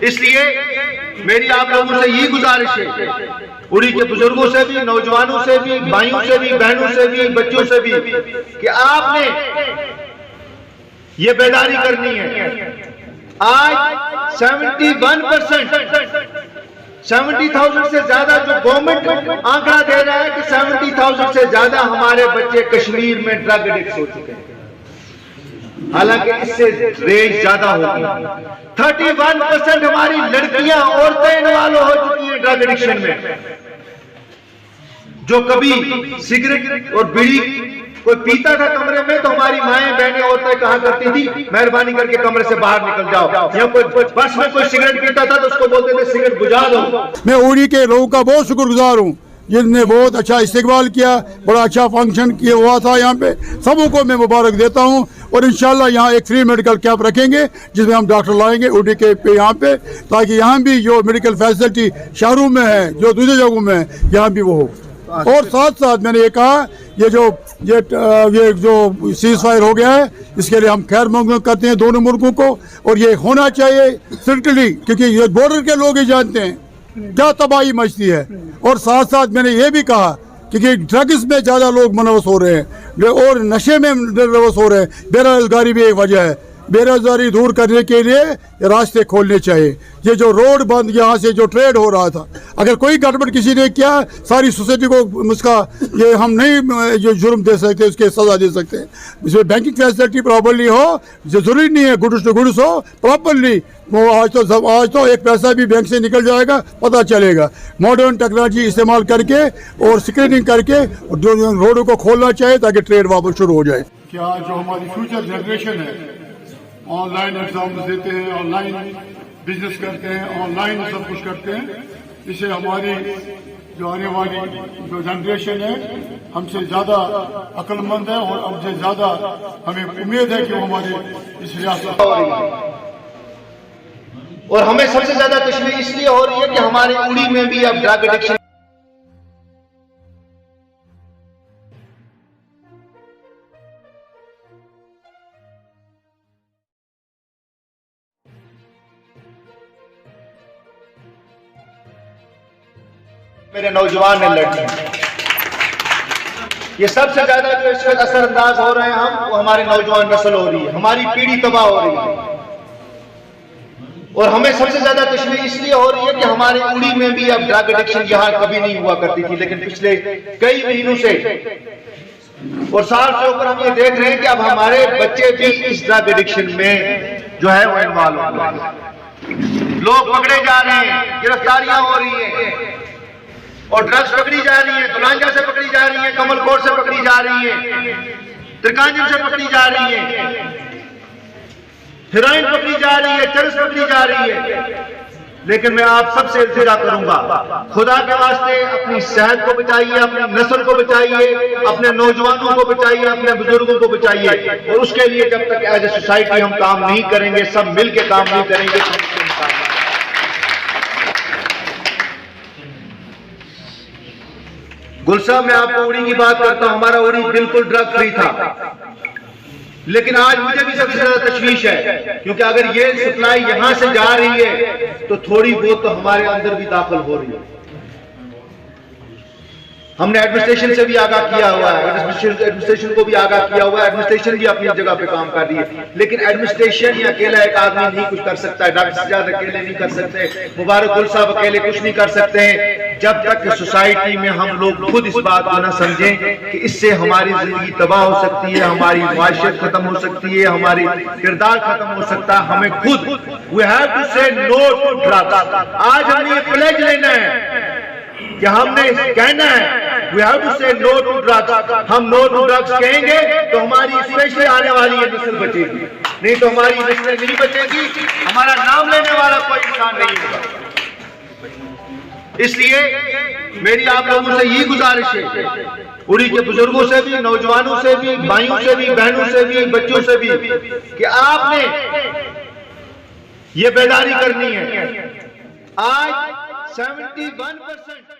इसलिए मेरी आप लोगों से यही गुजारिश है, उड़ी के बुजुर्गों से भी, नौजवानों से भी, भाइयों से भी, बहनों से भी, बच्चों से भी, कि आपने ये बेदारी करनी है। आज 70,000 से ज्यादा जो गवर्नमेंट आंकड़ा दे रहा है कि 70,000 से ज्यादा हमारे बच्चे कश्मीर में ड्रग एडिक्ट हो चुके हैं, हालांकि इससे रेंज ज्यादा होगी। 31% हमारी लड़कियां, औरतें इन्वॉल्व हो चुकी हैं ड्रग एडिक्शन में। जो कभी सिगरेट और बीड़ी कोई पीता था कमरे में, तो हमारी माएं, बहनें, औरतें कहा करती थी मेहरबानी करके कमरे से बाहर निकल जाओ। या कोई बस में कोई सिगरेट पीता था तो उसको बोलते थे सिगरेट बुझा दो। मैं उड़ी के लोगों का बहुत शुक्रगुजार हूँ जिनने बहुत अच्छा इस्तेमाल किया, बड़ा अच्छा फंक्शन किया हुआ था यहाँ पे। सबों को मैं मुबारक देता हूँ और इंशाल्लाह यहाँ एक फ्री मेडिकल कैंप रखेंगे जिसमें हम डॉक्टर लाएंगे उड़ी के पे यहाँ पे, ताकि यहाँ भी जो मेडिकल फैसिलिटी शहरों में है, जो दूसरी जगहों में है, यहाँ भी वो हो। और साथ साथ मैंने ये कहा, ये जो सीज फायर हो गया है, इसके लिए हम खैर मकदम करते हैं दोनों मुल्कों को, और ये होना चाहिए स्ट्रिक्टली, क्योंकि ये बॉर्डर के लोग ही जानते हैं क्या तबाही मचती है। और साथ साथ मैंने ये भी कहा क्योंकि ड्रग्स में ज़्यादा लोग मुलव्वस हो रहे हैं और नशे में मुलव्वस हो रहे हैं, बेरोजगारी भी एक वजह है। बेरोजगारी दूर करने के लिए रास्ते खोलने चाहिए। ये जो रोड बंद, यहाँ से जो ट्रेड हो रहा था, अगर कोई गड़बड़ किसी ने किया, सारी सोसाइटी को उसका ये हम नहीं जो जुर्म दे सकते, उसके सजा दे सकते हैं। इसमें बैंकिंग फैसिलिटी प्रॉपरली हो, जरूरी नहीं है गुड्स टू गुड्स हो, प्रॉपरली वो आज तो एक पैसा भी बैंक से निकल जाएगा, पता चलेगा। मॉडर्न टेक्नोलॉजी इस्तेमाल करके और स्क्रीनिंग करके रोडों को खोलना चाहिए ताकि ट्रेड वापस शुरू हो जाए। क्या जो हमारी फ्यूचर जनरेशन है, ऑनलाइन एग्जाम देते हैं, ऑनलाइन बिजनेस करते हैं, ऑनलाइन सब कुछ करते हैं, इससे हमारी जो आने वाली जो जनरेशन है हमसे ज्यादा अक्लमंद है और हमसे ज्यादा हमें उम्मीद है कि वो हमारे इस रियासत। और हमें सबसे ज्यादा तशवीश इसलिए हो रही है कि हमारे उड़ी में भी अब ड्रग एडिक्शन मेरे नौजवान ने लड़नी। ये सबसे ज्यादा जो इस वक्त असरअंदाज हो रहे हैं हम, वो हमारी नौजवान नस्ल हो रही है, हमारी पीढ़ी तबाह हो रही है। और हमें सबसे ज्यादा तशवीश इसलिए हो रही है कि हमारे उड़ी में भी अब ड्रग एडिक्शन यहाँ कभी नहीं हुआ करती थी, लेकिन पिछले कई महीनों से और साल से ऊपर हम ये देख रहे हैं कि अब हमारे बच्चे भी इस ड्रग एडिक्शन में जो है वो इन्वॉल्व हो रहे हैं। लोग पकड़े जा रहे हैं, गिरफ्तारियां हो रही हैं और ड्रग्स पकड़ी जा रही है, दुलांजा से पकड़ी जा रही है, कमलकोट से पकड़ी जा रही है, त्रिकांजन से पकड़ी जा रही है, हेरोइन पकड़ी जा रही है, चरस पकड़ी जा रही है। लेकिन मैं आप सबसे इल्तिजा करूंगा, खुदा के वास्ते अपनी सेहत को बचाइए, अपनी नस्ल को बचाइए, अपने नौजवानों को बचाइए, अपने बुजुर्गों को बचाइए। और उसके लिए जब तक एज ए सोसाइटी हम काम नहीं करेंगे, सब मिलकर काम नहीं करेंगे, गुलशन, मैं आपको उड़ी की बात करता हूं, हमारा उड़ी बिल्कुल ड्रग फ्री था, लेकिन आज मुझे भी सबसे ज्यादा तशवीश है क्योंकि अगर ये सप्लाई यहां से जा रही है तो थोड़ी बहुत तो हमारे अंदर भी दाखिल हो रही है। हमने एडमिनिस्ट्रेशन से भी आगाह किया हुआ है, एडमिनिस्ट्रेशन को भी आगाह किया हुआ है, एडमिनिस्ट्रेशन भी अपनी जगह पे काम कर रही है, लेकिन एडमिनिस्ट्रेशन या अकेला एक आदमी नहीं कुछ कर सकता है, डॉक्टर सज्जाद अकेले नहीं कर सकते, मुबारक गुल साहब अकेले कुछ नहीं कर सकते हैं। जब तक सोसाइटी में हम लोग खुद इस बात को न समझें कि इससे हमारी जिंदगी तबाह हो सकती है, हमारी माशियत खत्म हो सकती है, हमारी किरदार खत्म हो सकता है, हमें खुद वी हैव टू से नो टू ड्रग्स। आज हमें ये प्लेज लेना है कि हमने कहना है वी हैव टू से नो टू ड्रग्स। हम नो टू ड्रग्स कहेंगे तो हमारी स्पेशली आने वाली ये नस्ल बचेगी, नहीं तो हमारी नस्ल नहीं बचेगी, हमारा नाम लेने वाला कोई इंसान नहीं होगा। इसलिए मेरी आप लोगों से यही गुजारिश है, उड़ी के बुजुर्गों से भी, नौजवानों से भी, भाइयों से भी, बहनों से भी, बच्चों से भी, कि आपने ये बेदारी करनी है। आज 71%